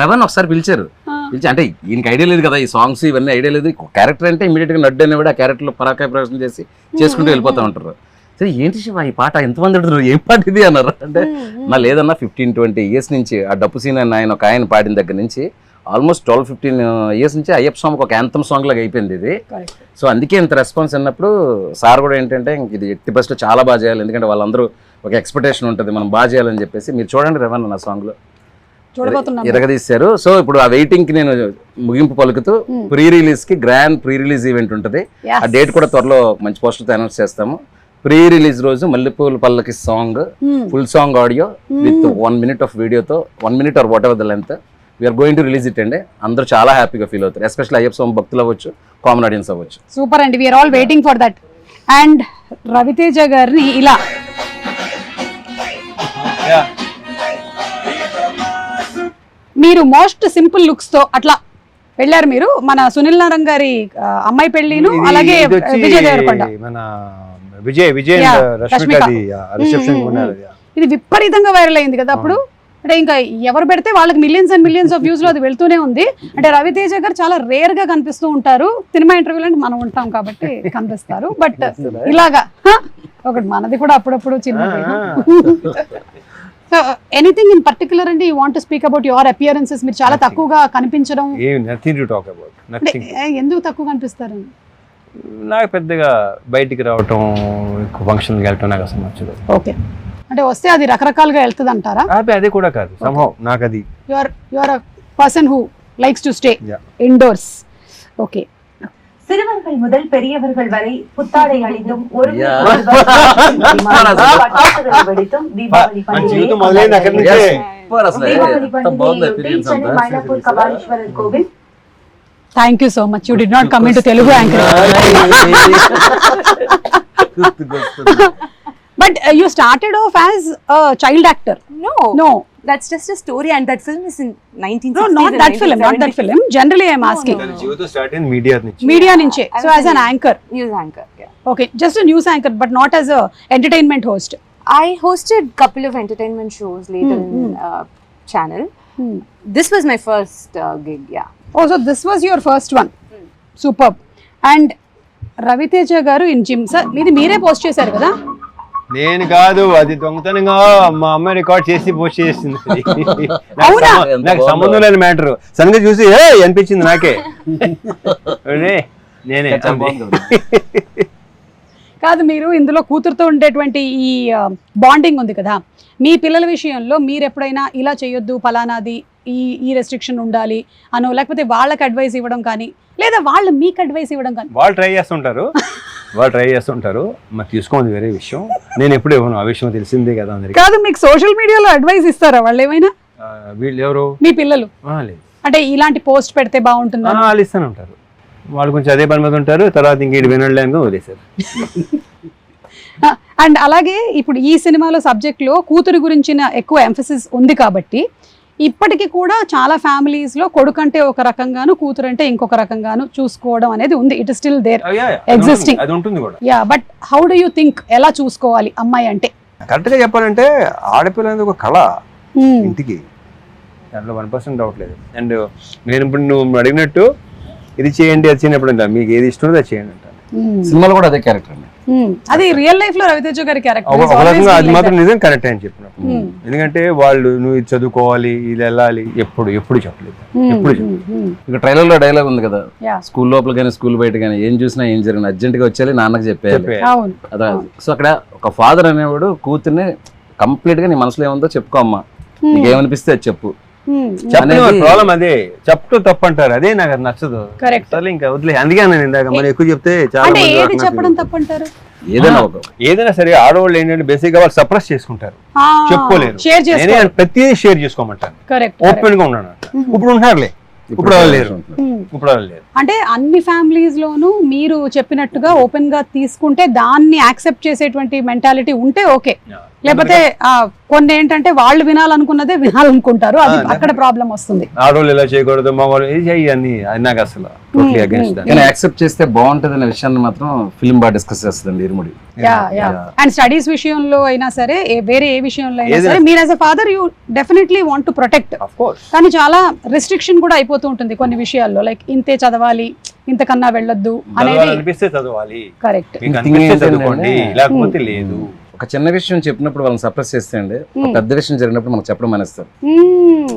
[SPEAKER 4] రవణ్ ఒకసారి పిలిచారు, పిలిచి అంటే ఈయనకి ఐడియా లేదు కదా ఈ సాంగ్స్ ఇవన్నీ ఐడియా లేదు. క్యారెక్టర్ అంటే ఇమీడియట్ గా నడ్డు అనేవాడు ఆ క్యారెక్టర్ లో పరాకాయ ప్రవేశం చేసి చేసుకుంటూ వెళ్ళిపోతా ఉంటారు. సరే ఏంటి శివ ఈ పాట ఎంతమంది అడుగుతారు, ఏం పాట ఇది అన్నారు. అంటే నా లేదన్నా 15-20 years నుంచి ఆ డప్పు సీన్ ఆయన ఒక ఆయన పాడిన దగ్గర నుంచి ఆల్మోస్ట్ 12-15 years నుంచి అయ్యప్ప సాంగ్ ఒక యాంథమ్ సాంగ్ లాగా అయిపోయింది ఇది. సో అందుకే ఇంత రెస్పాన్స్ అన్నప్పుడు సార్ కూడా ఏంటంటే ఇది ఎట్టి బస్ట్ చాలా బాగా చేయాలి, ఎందుకంటే వాళ్ళందరూ ఒక ఎక్స్పెక్టేషన్ ఉంటుంది మనం బాగా చేయాలని చెప్పేసి. మీరు చూడండి రవణ నా సాంగ్ లో
[SPEAKER 1] చూడబోతున్నాం.
[SPEAKER 4] ఇరగదీశారు. సో ఇప్పుడు ఆ వెయిటింగ్ కి నేను ముగింపు పలుకుతూ ప్రీ రిలీజ్ కి గ్రాండ్ ప్రీ రిలీజ్ ఈవెంట్ ఉంటుంది.
[SPEAKER 1] Yes.
[SPEAKER 4] ఆ డేట్ కూడా త్వరలో మంచి పోస్టర్ తో అనౌన్స్ చేస్తాము. ప్రీ రిలీజ్ రోజు Mallepoola Pallaki song, full song audio with 1 minute of వీడియోతో, 1 minute or whatever the length, we are going to release it అండి. అందరూ చాలా హ్యాపీగా ఫీల్ అవుతారు, ఎస్పెషల్లీ అయ్యప్ప స్వామి భక్తులు అవ్వచ్చు, కామన్ ఆడియన్స్ అవ్వచ్చు.
[SPEAKER 1] సూపర్ అండి, we are all waiting for that. And Raviteja గారిని ఇలా మీరు మోస్ట్ సింపుల్ లుక్స్ తో అట్లా వెళ్ళారు మీరు. మన సునీల్ నారాయణ గారి అమ్మాయి పెళ్లిను, అలాగే విజయ్ దేవరకొండ,
[SPEAKER 3] మన విజయ్
[SPEAKER 1] Yeah,
[SPEAKER 3] రష్మికది రిసెప్షన్ ఉన్నారు.
[SPEAKER 1] ఇది విపరీతంగా వైరల్ అయింది కదా అప్పుడు. అంటే ఇంకా ఎవరు పెడితే వాళ్ళకి millions and millions of views లో అది వెళ్తూనే ఉంది. అంటే రవితేజ గారు చాలా రేర్ గా కనిపిస్తూ ఉంటారు. సినిమా ఇంటర్వ్యూలో అంటే మనం ఉంటాం కాబట్టి కనిపిస్తారు. బట్ ఇలాగా ఒకటి మనది కూడా అప్పుడప్పుడు చిన్న ఎనీథింగ్ ఇన్ పర్టికులర్ అండి, you want to speak about your appearances? మీరు చాలా తక్కువగా కనిపించడం,
[SPEAKER 3] nothing to talk about, nothing.
[SPEAKER 1] ఎందుకు తక్కువ కనిపిస్తారు?
[SPEAKER 3] నాకు పెద్దగా బయటికి రావటం, ఫంక్షన్కి వెళ్ళటం నాకు అసలు నచ్చదు.
[SPEAKER 1] ఓకే, అంటే వస్తే అది రకరకాలుగా వెళ్తుంది అంటారా?
[SPEAKER 3] అది కూడా కాదు, somehow నాకు అది
[SPEAKER 1] your a person who likes to stay indoors. Okay,
[SPEAKER 8] சிறுவர்கள் முதல் பெரியவர்கள் வரை புத்தாடை அணிந்தும் ஒரு வெடித்தும் தீபாவளி சென்னை மயிலாப்பூர் கபாலீஸ்வரர் கோவில்.
[SPEAKER 1] Thank you so much, you did not come in to Telugu anchor. But you started off as a child actor.
[SPEAKER 2] No, that's just a story, and that film is in 1960s.
[SPEAKER 1] No, not that film. Generally, I'm asking.
[SPEAKER 3] జీవితం start అయింది media నుంచి.
[SPEAKER 1] Media నుంచే. So as an anchor.
[SPEAKER 2] News anchor, yeah.
[SPEAKER 1] Okay, just a news anchor, but not as a entertainment host.
[SPEAKER 2] I hosted couple of entertainment shows later in channel. This was my first gig, yeah.
[SPEAKER 1] Oh, so this was your first one. Superb. And Raviteja గారు in gym. Sir ఇది మీరే post చేశారు కదా?
[SPEAKER 3] నేను కాదు, అది దొంగతనంగా మా అమ్మ రికార్డ్ చేసి పోస్ట్ చేసింది. నాకు సంబంధం లేని మ్యాటర్. సడన్గా చూసి అనిపించింది నాకే, నేనే.
[SPEAKER 1] కాదు, మీరు ఇందులో కూతురుతో ఉండేటువంటి ఈ బాండింగ్ ఉంది కదా, మీ పిల్లల విషయంలో మీరు ఎప్పుడైనా ఇలా చేయొద్దు, ఫలానాది ఈ రెస్ట్రిక్షన్ ఉండాలి అనో, లేకపోతే వాళ్ళకి అడ్వైస్ ఇవ్వడం కానీ, లేదా వాళ్ళు మీకు అడ్వైస్ ఇవ్వడం కానీ?
[SPEAKER 3] వాళ్ళు ట్రై చేస్తుంటారు, మరి తీసుకోండి వేరే విషయం. నేను ఎప్పుడు ఇవ్వను, ఆ విషయం తెలిసిందే కదా అందరికి.
[SPEAKER 1] కాదు, మీకు సోషల్ మీడియాలో అడ్వైస్ ఇస్తారా వాళ్ళు ఏమైనా?
[SPEAKER 3] వీళ్ళు ఎవరు?
[SPEAKER 1] మీ పిల్లలు.
[SPEAKER 3] లేదు,
[SPEAKER 1] అంటే ఇలాంటి పోస్ట్ పెడితే బాగుంటుంది
[SPEAKER 3] వాళ్ళు ఇస్తూనే ఉంటారు. వాళ్ళు కొంచెం అదే పని మీద ఉంటారు, తర్వాత ఇంకేటి వినలేక వదిలేశారు.
[SPEAKER 1] అండ్ అలాగే ఇప్పుడు ఈ సినిమాలో సబ్జెక్ట్ లో కూతురు గురించిన ఎక్కువ ఎంఫసిస్ ఉంది కాబట్టి ఇప్పటికీ కూడా చాలా ఫ్యామిలీస్ లో కొడుకు అంటే ఒక రకంగాను, కూతురు అంటే ఇంకొక రకంగాను చూసుకోవడం అనేది ఉంది. It is still there existing.
[SPEAKER 3] అది ఉంటుంది కూడా.
[SPEAKER 1] Yeah, but how do you think ఎలా చూసుకోవాలి అమ్మాయి అంటే?
[SPEAKER 3] కరెక్ట్ గా చెప్పాలంటే ఆడపిల్ల అనేది ఒక కళ ఇంటికి, దాంట్లో 1% డౌట్ లేదు. అండ్ నేను ఇప్పుడు నువ్వు అడిగినట్టు ఇది చేయండి అది చేయనప్పుడు మీకు ఏది ఇష్టం అది చేయండి అంటాను.
[SPEAKER 4] సినిమాలో కూడా అదే క్యారెక్టర్ అండి.
[SPEAKER 1] అది రియల్ లైఫ్ లో రవితేజ గారి క్యారెక్టర్.
[SPEAKER 3] అది మాత్రం నిజం కరెక్ట్ అని చెప్పినప్పుడు, ఎందుకంటే వాళ్ళు నువ్వు ఇది చదువుకోవాలి, ఇది వెళ్ళాలి, ఎప్పుడు చెప్పలేదు.
[SPEAKER 4] ఇక ట్రైలర్ లో డైలాగ్ ఉంది కదా, స్కూల్ లోపల కానీ స్కూల్ బయట కానీ ఏం చూసినా ఏం జరిగిన అర్జెంట్ గా వచ్చేయాలి, నాన్నకి చెప్పేయాలి. అదే. సో అక్కడ ఒక ఫాదర్ అనేవాడు కూతుర్ని కంప్లీట్ గా నీ మనసులో ఏముందో చెప్పుకో అమ్మా, నీకేమనిపిస్తే అది చెప్పు.
[SPEAKER 3] ప్రాబ్లం అదే, చెప్తూ తప్పు అంటారు, అదే నాకు అది నచ్చదు. ఇంకా వదిలే, అందుకే నేను ఇందాక మరి ఎక్కువ చెప్తే చాలా
[SPEAKER 1] చెప్పడం తప్పు అంటారు.
[SPEAKER 3] ఏదైనా సరే ఆడవాళ్ళు ఏంటంటే బేసిక్ గా వాళ్ళు సప్రెస్ చేసుకుంటారు, చెప్పుకోలేరు. ప్రతిదీ షేర్ చేసుకోమంటాను, ఓపెన్ గా ఉన్నాను. ఇప్పుడు ఉంటున్నారులే, ఇప్పుడు లేరు.
[SPEAKER 1] అంటే అన్ని ఫ్యామిలీస్ లోనూ మీరు చెప్పినట్టుగా ఓపెన్ గా తీసుకుంటే దాన్ని యాక్సెప్ట్ చేసేటువంటి మెంటాలిటీ ఉంటే ఓకే. లేకపోతే కొన్ని ఏంటంటే వాళ్ళు వినాలనుకున్నదే వినాలనుకుంటారు, అది అక్కడ ప్రాబ్లం వస్తుంది.
[SPEAKER 3] ఆడవాళ్ళు ఇలా చేయకూడదు, మగవాళ్ళు అన్ని నాకు అసలు
[SPEAKER 4] యాక్సెప్ట్ చేస్తే బాగుంటది అనే విషయాన్ని మాత్రం ఫిల్మ్ బాగా డిస్కస్ చేస్తుంది ఇరుముడి.
[SPEAKER 1] అండ్ స్టడీస్ విషయంలో అయినా సరే, వేరే ఏ విషయంలో అయినా సరే, మీరు as a father you definitely want to protect. కానీ చాలా రెస్ట్రిక్షన్ కూడా అయిపోతూ ఉంటుంది కొన్ని విషయాల్లో, లైక్ ఇంతే చదవాలి, ఇంతకన్నా వెళ్ళొద్దు అనేది. కరెక్ట్.
[SPEAKER 3] లేకపోతే లేదు.
[SPEAKER 4] ఒక చిన్న విషయం చెప్పినప్పుడు వాళ్ళని సప్రెస్ చేస్తే అండి, ఒక పెద్ద విషయం జరిగినప్పుడు మనకు చెప్పడం మానేస్తారు.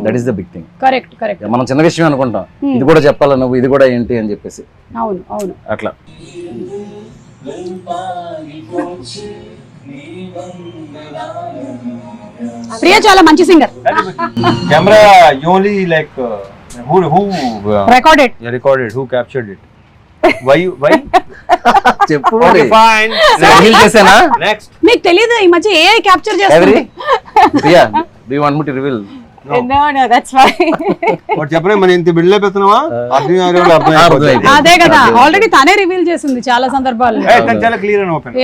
[SPEAKER 4] That is the big thing.
[SPEAKER 1] Correct.
[SPEAKER 4] మనం చిన్న విషయం అనుకుంటాం, ఇది కూడా చెప్పాలా నువ్వు, ఇది కూడా ఏంటి అని చెప్పేసి.
[SPEAKER 1] అవును
[SPEAKER 4] అట్లా
[SPEAKER 1] ప్రియ చాలా మంచి singer.
[SPEAKER 3] Camera you only like who
[SPEAKER 1] recorded
[SPEAKER 3] who captured it? Why
[SPEAKER 4] చెప్పు
[SPEAKER 3] okay fine
[SPEAKER 4] రివీల్ చేసానా
[SPEAKER 3] next
[SPEAKER 1] మీకు తెలియదు ఈ మధ్య ఏఐ క్యాప్చర్ చేస్తుంది.
[SPEAKER 4] Priya do you want me to reveal?
[SPEAKER 2] No, that's fine.
[SPEAKER 3] వాడు చెప్పలే మన ఇంత బిల్డప్ ఎత్తున్నావా అర్థం
[SPEAKER 1] అదే కదా ఆల్రెడీ తనే రివీల్ చేసింది చాలా సందర్భాల్లో.
[SPEAKER 3] చాలా clear and open.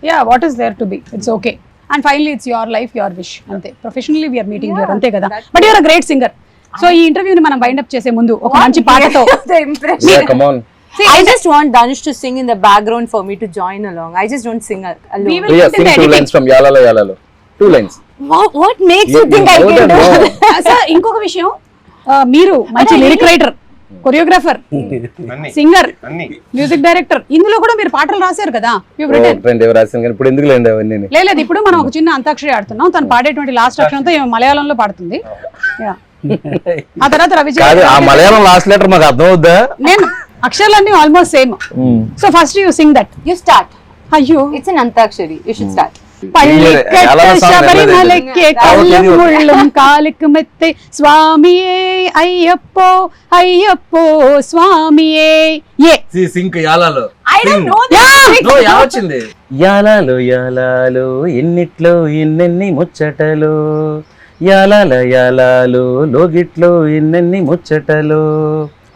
[SPEAKER 1] Yeah what is there to be, it's okay. And finally it's your life your wish అంతే. ప్రొఫెషనల్లీ వీఆర్ మీటింగ్ హియర్ అంతే కదా. But your a great singer. So ఈ ఇంటర్వ్యూని మనం వైండ్ అప్ చేసే ముందు ఒక మంచి పాటతో
[SPEAKER 2] The impression.
[SPEAKER 4] Yeah, come on.
[SPEAKER 2] See, I just want Danush to sing in the background for me to join along. I just don't sing alone.
[SPEAKER 1] We will-
[SPEAKER 4] Priya,
[SPEAKER 1] put in
[SPEAKER 4] sing
[SPEAKER 1] the
[SPEAKER 4] 2
[SPEAKER 1] editing.
[SPEAKER 4] lines from Yalalo Yalalo. 2 lines.
[SPEAKER 2] What makes you think I
[SPEAKER 4] know
[SPEAKER 2] can
[SPEAKER 4] that,
[SPEAKER 2] do
[SPEAKER 4] no.
[SPEAKER 2] that?
[SPEAKER 1] Sir ఇంకొక విషయం, మీరు మంచి lyric writer, choreographer,
[SPEAKER 3] అన్ని
[SPEAKER 1] singer,
[SPEAKER 3] అన్ని
[SPEAKER 1] music director, ఇందులో కూడా మీరు పాటలు రాశారు కదా.
[SPEAKER 4] ఫ్రెండ్ ఎవరు రాసింది కానీ ఇప్పుడు ఎందుకు లేండి అవన్నీ
[SPEAKER 1] లేదు ఇప్పుడు మనం ఒక చిన్న అంతాక్షరి ఆడుతున్నాం. తను పాడేటువంటి లాస్ట్ అక్షరంతో ఈమె మలయాళంలో పాడుతుంది. Yeah. ఆ తర్వాత రవిచంద్ర
[SPEAKER 4] కాదు ఆ మలయాళం లాస్ట్ లెటర్ మాకు అర్థం అవుద్దా?
[SPEAKER 1] నేను అక్షరాలన్నీ almost same. So first you sing that.
[SPEAKER 2] You start.
[SPEAKER 1] అయ్యో
[SPEAKER 2] It's an Antakshari. You should start.
[SPEAKER 1] పళ్ళికట్ట శబరిమలకే కళ్ళం ముళ్ళం కాలికి మెత్తే స్వామియే అయ్యప్పో అయ్యప్పో స్వామియే. ఏ
[SPEAKER 4] sync యాలాలో
[SPEAKER 2] I don't know this.
[SPEAKER 4] వచ్చింది. యాలాలో యాలాలో ఎన్నిట్లో ఎన్నెన్ని ముచ్చటలో, యాలాల యాలాలో లోగిట్లో ఎన్నెన్ని ముచ్చటలో,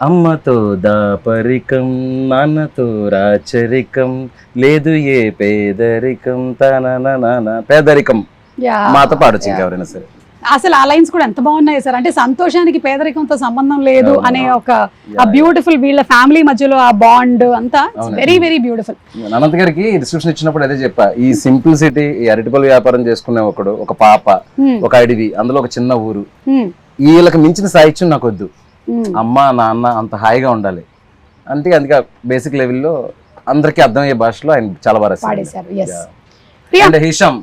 [SPEAKER 4] అమ్మతో దాపరికం నాన్నతో రాచరికం లేదు ఏ పేదరికం తన పేదరికం మాతో పాడొచ్చు ఇంకెవరైనా సరే.
[SPEAKER 1] అసలు ఆ లైన్స్ కూడా ఎంత బాగున్నాయి సార్. అంటే సంతోషానికి పేదరికంతో సంబంధం లేదు అనే ఒక ఆ బ్యూటిఫుల్ వీళ్ళ ఫ్యామిలీ మధ్యలో ఆ బాండ్ అంతా వెరీ వెరీ బ్యూటిఫుల్.
[SPEAKER 4] అనంత్ గారికి డిస్క్రిప్షన్ ఇచ్చినప్పుడు అదే చెప్పా, ఈ సింప్లిసిటీ, ఈ అరటిపల్లి వ్యాపారం చేసుకునే ఒకడు, ఒక పాప, ఒక అడవి, అందులో ఒక చిన్న ఊరు, వీళ్ళకి మించిన సాహిత్యం నాకు వద్దు. అమ్మ నాన్న అంత హాయిగా ఉండాలి. అందుకే బేసిక్ లెవెల్లో అందరికీ అర్థమయ్యే భాషలో ఆయన చాలా బాగా
[SPEAKER 1] పాడేశారు.
[SPEAKER 4] అండ్ హిషామ్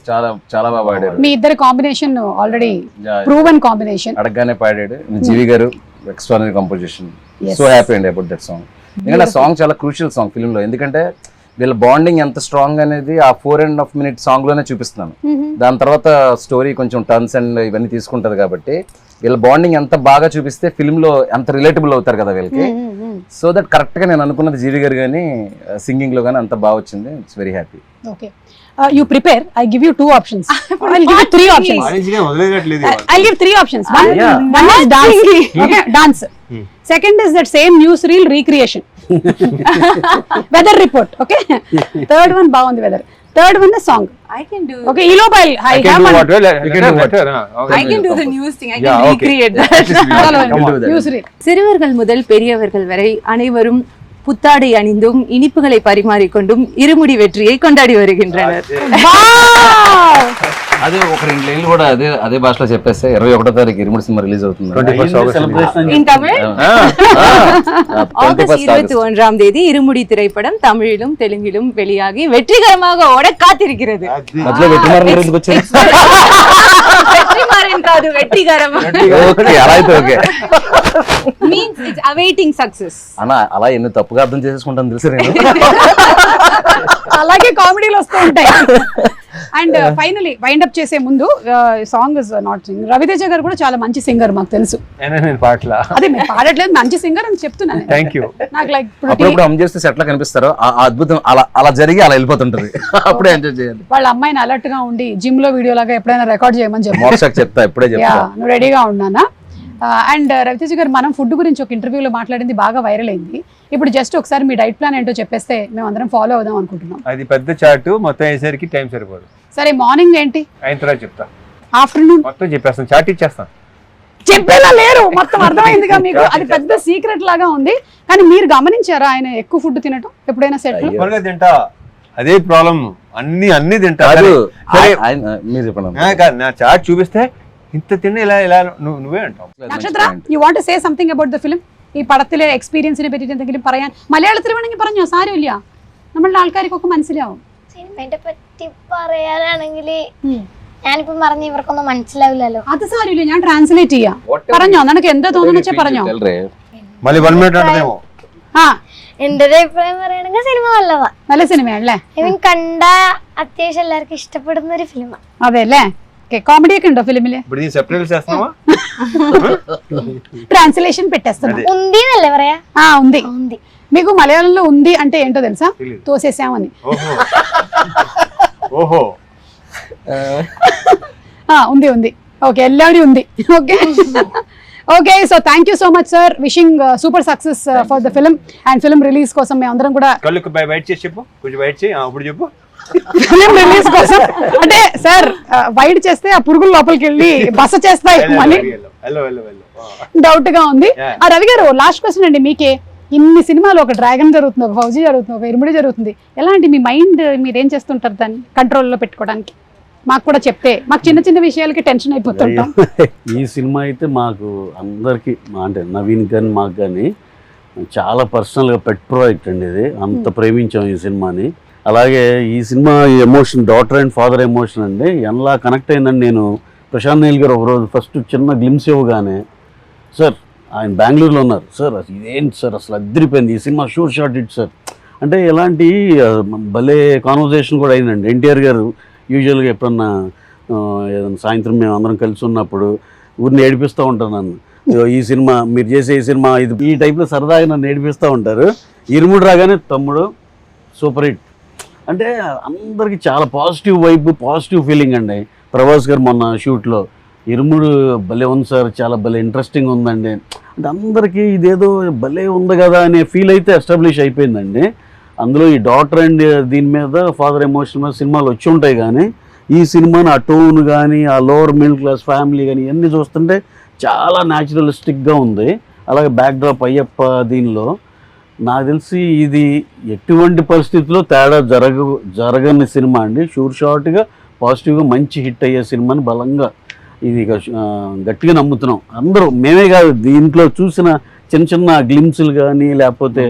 [SPEAKER 4] చాలా చాలా బాగా పాడారు.
[SPEAKER 1] మీ ఇద్దరి కాంబినేషన్ ఆల్రెడీ ప్రూవెన్ కాంబినేషన్.
[SPEAKER 4] అడగగానే పాడాడు. జీవి గారు ఎక్స్ట్రానరీ కంపోజిషన్. సో హ్యాపీ అండి అబౌట్ దట్ సాంగ్. ఎందుకంటే ఆ సాంగ్ చాలా క్రూషియల్ సాంగ్ ఫిల్మ్ లో. ఎందుకంటే వీళ్ళ బాండింగ్ ఎంత స్ట్రాంగ్ అనేది ఆ 4.5 minute సాంగ్ లోనే చూపిస్తున్నాను. దాని తర్వాత స్టోరీ కొంచెం టర్న్స్ అండ్ ఇవన్నీ తీసుకుంటది కాబట్టి వీళ్ళ బాండింగ్ ఎంత బాగా చూపిస్తే ఫిల్మ్ లో ఎంత రిలేటబుల్ అవుతారు కదా వీళ్ళకి. సో దట్ కరెక్ట్ గా నేను అనుకున్నది జీవి గారు కానీ సింగింగ్ లో కానీ అంత బాగా వచ్చింది. It's very happy.
[SPEAKER 1] Okay, you prepare. I give you 2 options. I'll give you 3 options. I'll give 3 options. One is dance. Okay, dance. Second is that same newsreel recreation. Weather report. Okay. Third one bagundi weather. Third one is song.
[SPEAKER 2] I can do.
[SPEAKER 1] Okay, Elope, I have one.
[SPEAKER 2] I can do the news thing. I can recreate that.
[SPEAKER 1] Newsreel.
[SPEAKER 2] சிறுவர்கள் முதல் பெரியவர்கள் வரை அனைவரும் புத்தாடை அணிந்தும் இனிப்புகளை பரிமாறிக்கொண்டும் இருமுடி வெற்றியை கொண்டாடி வருகின்றனர்.
[SPEAKER 4] అదే ఒక 2 లైన్లు కూడా అదే భాషలో చెప్పేస్తే 21వ తారీఖు ఇరుముడి సినిమా రిలీజ్ అవుతుంది.
[SPEAKER 2] In Tamil? ஆகஸ்ட் 21ஆம் தேதி இருமுடி திரைப்படம் தமிழிலும் தெலுங்கிலும் வெளியாகி வெற்றிகரமாக ஓட காத்திருக்கிறது.
[SPEAKER 4] మధ్యలో వెట్టిమారన్ గారు ఎందుకు వచ్చారు?
[SPEAKER 2] வெற்றிமாறன் కాదు, வெற்றிகரம்.
[SPEAKER 4] ఓకే, అలా అయితే okay.
[SPEAKER 2] Means it's awaiting success.
[SPEAKER 4] అన్నా అలా ఎన్ని తప్పుగా అర్థం చేసుకుంటాను తెలుసు నేను.
[SPEAKER 1] అలాగే కామెడీలు వస్తూ ఉంటాయి. అండ్ ఫైనలీ వైండ్ అప్ చేసే ముందు song is not sing. Raviteja గారు కూడా చాలా మంచి సింగర్ మాకు తెలుసు.
[SPEAKER 3] నేను పాటలా
[SPEAKER 1] అదే మేము పాడట్లేదు, మంచి సింగర్ అని చెప్తున్నాను.
[SPEAKER 3] Thank you.
[SPEAKER 1] నాకు లైక్
[SPEAKER 4] అప్పుడప్పుడు అమ్ చేస్తే సెట్లా కనిపిస్తారు. ఆ అద్భుతం అలా జరిగి అలా వెళ్ళిపోతుంటది. అప్పుడే ఎంజాయ్ చేయాలి.
[SPEAKER 1] వాళ్ళ అమ్మాయిని అలర్ట్ గా ఉండి జిమ్ లో వీడియో లాగా ఎప్పుడైనా రికార్డ్ చేయమని చెప్పి
[SPEAKER 4] మోక్షకి చెప్తా, ఇప్పుడే చెప్తా.
[SPEAKER 1] నువ్వు రెడీగా ఉన్నానా? అండ్ రవితేజ గారు మనం ఫుడ్ గురించి ఒక ఇంటర్వ్యూలో మాట్లాడింది బాగా వైరల్ అయింది. ఇప్పుడు జస్ట్ ఒకసారి మీ డైట్ ప్లాన్ ఏంటో చెప్పేస్తే మేము అందరం ఫాలో అవుదాం అనుకుంటున్నాం.
[SPEAKER 3] అది పెద్ద చార్ట్, మొత్తం అయ్యేసరికి టైం సరిపోదు.
[SPEAKER 1] సరే, మార్నింగ్ ఏంటి,
[SPEAKER 3] అయిన తర్వాత చెప్తా.
[SPEAKER 1] ఆఫ్టర్నూన్
[SPEAKER 3] మొత్తం చెప్పేస్తాను, చార్ట్ ఇచ్చేస్తాను.
[SPEAKER 1] చెప్పేలా లేరు, మొత్తం అర్థమైందిగా మీకు. అది పెద్ద సీక్రెట్ లాగా ఉంది. కానీ మీరు గమనించారా ఆయన ఎక్కువ ఫుడ్ తినటం ఎప్పుడైనా సెట్ లో?
[SPEAKER 3] తింటా, అదే ప్రాబ్లం. అన్ని తింటా.
[SPEAKER 4] మీరు చెప్పండి.
[SPEAKER 3] నా చార్ట్ చూపిస్తే ఇంత తిన్న ఇలా నువ్వే అంటావు.
[SPEAKER 1] നക്ഷത്ര, you want to say something about the film? ഈ പടത്തിലെ എക്സ്പീരിയൻസിനെ പറ്റിയിട്ട് എന്തെങ്കിലും പറയാൻ മലയാളത്തിൽ വേണമെങ്കിൽ പറഞ്ഞോ, സാരമില്ല, നമ്മളുടെ ആൾക്കാർക്കൊക്കെ മനസ്സിലാവും.
[SPEAKER 6] സിനിമയെ പറ്റി പറയാനാണെങ്കിൽ ഞാനിപ്പോ പറഞ്ഞ ഇവർക്കൊന്നും മനസ്സിലാവില്ലല്ലോ.
[SPEAKER 1] അത് സാരമില്ല, ഞാൻ ട്രാൻസ്ലേറ്റ് ചെയ്യാം. പറഞ്ഞോ, നിനക്ക് എന്താ തോന്നുന്നു വെച്ചാൽ പറഞ്ഞോ.
[SPEAKER 3] మళ్ళీ 1 minute అంటేమో.
[SPEAKER 6] എൻ്റെ ഒരു അഭിപ്രായം പറയുകയാണെങ്കിൽ സിനിമ നല്ലതാ,
[SPEAKER 1] നല്ല സിനിമയാണല്ലേ?
[SPEAKER 6] ഐ മീൻ കണ്ട അത്യാവശ്യം എല്ലാവർക്കും ഇഷ്ടപ്പെടുന്ന ഒരു ഫിലിമാണ്.
[SPEAKER 1] അതെ അല്ലേ? കോമഡി ഒക്കെ ഉണ്ടോ ഫിലിമില്? ట్రాన్స్లేషన్ పెట్టేస్తున్నా.
[SPEAKER 6] ఉంది నల్లే പറയാ.
[SPEAKER 1] ఉంది. మీకు మలయాళంలో ఉంది అంటే ఏంటో తెలుసా? తోసేసామని.
[SPEAKER 3] ఓహో
[SPEAKER 1] ఉంది. ఓకే, ఎల్లాడి ఉంది. Okay okay, so thank you so much sir. Wishing super success for the film and film release కోసం మేము అందరం కూడా
[SPEAKER 3] కళ్ళకు బయట చేసి చెప్పు, కొంచెం బయట చేయి, అప్పుడు చెప్పు.
[SPEAKER 1] ఫిల్మ్ రిలీజ్ కోసం అంటే సార్ వైడ్ చేస్తే ఆ పురుగుల లోపలికి వెళ్ళి బస చేస్తాయి అని డౌట్ గా ఉంది. రవి గారు, లాస్ట్ క్వశ్చన్ అండి మీకే. ఇన్ని సినిమాలు, ఒక డ్రాగన్ జరుగుతుంది, ఒక ఫౌజీ జరుగుతుంది, ఒక ఇరుముడి జరుగుతుంది, ఎలాంటి మీ మైండ్ మీరేం చేస్తుంటారు దాన్ని కంట్రోల్లో పెట్టుకోవడానికి? మాకు కూడా చెప్తే, మాకు చిన్న చిన్న విషయాలకి టెన్షన్ అయిపోతుంటాం.
[SPEAKER 5] ఈ సినిమా అయితే మాకు అందరికి, అంటే నవీన్ కానీ మాకు కానీ చాలా పర్సనల్గా పెట్ ప్రాజెక్ట్ అండి ఇది. అంత ప్రేమించాం ఈ సినిమాని. అలాగే ఈ cinema emotion, daughter and father emotion అండి, ఎలా కనెక్ట్ అయిందని నేను ప్రశాంత్ నీల్ గారు ఒకరోజు ఫస్ట్ చిన్న గ్లిమ్స్ ఇవ్వగానే, సార్ ఆయన బెంగళూరులో ఉన్నారు, సార్ ఇదేంటి సార్ అసలు అద్దరిపోయింది ఈ cinema, sure shot it sir అంటే ఎలాంటి భలే కాన్వర్జేషన్ కూడా అయిందండి. ఎన్టీఆర్ గారు యూజువల్గా ఎప్పుడన్నా ఏదైనా సాయంత్రం మేము అందరం కలిసి ఉన్నప్పుడు ఊరిని ఏడిపిస్తూ ఉంటాను నన్ను, ఈ సినిమా మీరు చేసే ఈ సినిమా ఇది, ఈ టైప్లో సరదాగా నన్ను ఏడిపిస్తూ ఉంటారు. ఇరుముడు రాగానే తమ్ముడు సూపర్ హిట్ అంటే అందరికీ చాలా పాజిటివ్ వైబ్, పాజిటివ్ ఫీలింగ్ అండి. ప్రభాస్ గారు మొన్న షూట్లో ఇరుముడు భలే ఉంది సార్, చాలా భలే ఇంట్రెస్టింగ్ ఉందండి అంటే అందరికీ ఇదేదో భలే ఉంది కదా అనే ఫీల్ అయితే ఎస్టాబ్లిష్ అయిపోయిందండి. అందులో ఈ డాటర్ అండ్ దీని మీద ఫాదర్ ఎమోషన్ మీద సినిమాలు వచ్చి ఉంటాయి, కానీ ఈ సినిమాని ఆ టోన్ కానీ, ఆ లోవర్ మిడిల్ క్లాస్ ఫ్యామిలీ కానీ ఇవన్నీ చూస్తుంటే చాలా న్యాచురలిస్టిక్గా ఉంది. అలాగే బ్యాక్డ్రాప్ అయ్యప్ప దీనిలో నాకు తెలిసి ఇది ఎటువంటి పరిస్థితుల్లో తేడా జరగని సినిమా అండి. షూర్ షార్ట్గా పాజిటివ్గా మంచి హిట్ అయ్యే సినిమాని బలంగా ఇది గట్టిగా నమ్ముతున్నాం అందరూ. మేమే కాదు, దీంట్లో చూసిన చిన్న చిన్న గ్లిమ్స్లు కానీ, లేకపోతే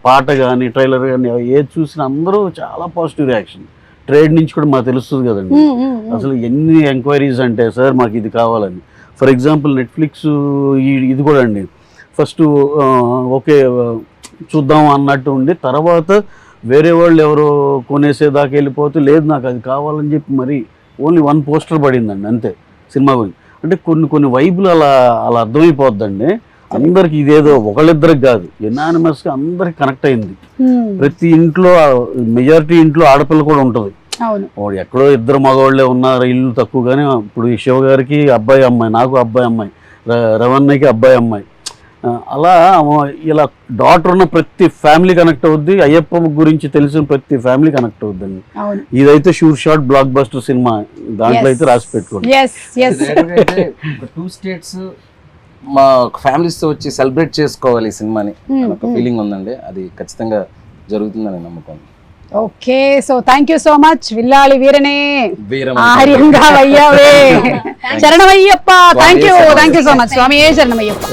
[SPEAKER 5] పాట కానీ, ట్రైలర్ కానీ ఏది చూసినా అందరూ చాలా పాజిటివ్ రియాక్షన్. ట్రేడ్ నుంచి కూడా మాకు తెలుస్తుంది కదండి, అసలు ఎన్ని ఎంక్వైరీస్ అంటే సార్ మాకు ఇది కావాలని. ఫర్ ఎగ్జాంపుల్ నెట్ఫ్లిక్స్ ఇది కూడా అండి, ఫస్ట్ ఓకే చూద్దాం అన్నట్టు ఉండి, తర్వాత వేరే వాళ్ళు ఎవరో కొనేసేదాకా వెళ్ళిపోతే లేదు నాకు అది కావాలని చెప్పి మరి ఓన్లీ 1 పోస్టర్ పడిందండి అంతే సినిమా గురించి. అంటే కొన్ని వైబులు అలా అర్థమైపోద్దండి అందరికి. ఇదేదో ఒకళ్ళిద్దరికి కాదు, ఎనానిమస్గా అందరికి కనెక్ట్ అయింది. ప్రతి ఇంట్లో, మెజారిటీ ఇంట్లో ఆడపిల్ల కూడా ఉంటుంది. ఎక్కడో 2 మగవాళ్ళే ఉన్నారు, ఇల్లు తక్కువగానే. ఇప్పుడు ఈ శివ గారికి అబ్బాయి అమ్మాయి, నాకు అబ్బాయి అమ్మాయి, రవణ్యకి అబ్బాయి అమ్మాయి, అలా ఇలా డాటర్ ఉన్న ప్రతి ఫ్యామిలీ కనెక్ట్ అవుద్ది. అయ్యప్ప గురించి తెలిసిన ప్రతి ఫ్యామిలీ కనెక్ట్ అవుద్దండి. ఇదైతే sure shot blockbuster cinema, దాంట్లో అయితే రాసి పెట్టుకోండి.
[SPEAKER 4] 2 స్టేట్స్ మా ఫ్యామిలీస్తో వచ్చి సెలబ్రేట్ చేసుకోవాలి ఈ సినిమాని ఒక ఫీలింగ్ ఉందండి. అది ఖచ్చితంగా జరుగుతుందని నమ్మకం.
[SPEAKER 1] Okay, so thank you so much. విల్లాలి వీరనే ఆర్యంగా వయ్యావే. శరణమయ్యప్ప. Thank you so much. స్వామి శరణమయ్యప్ప.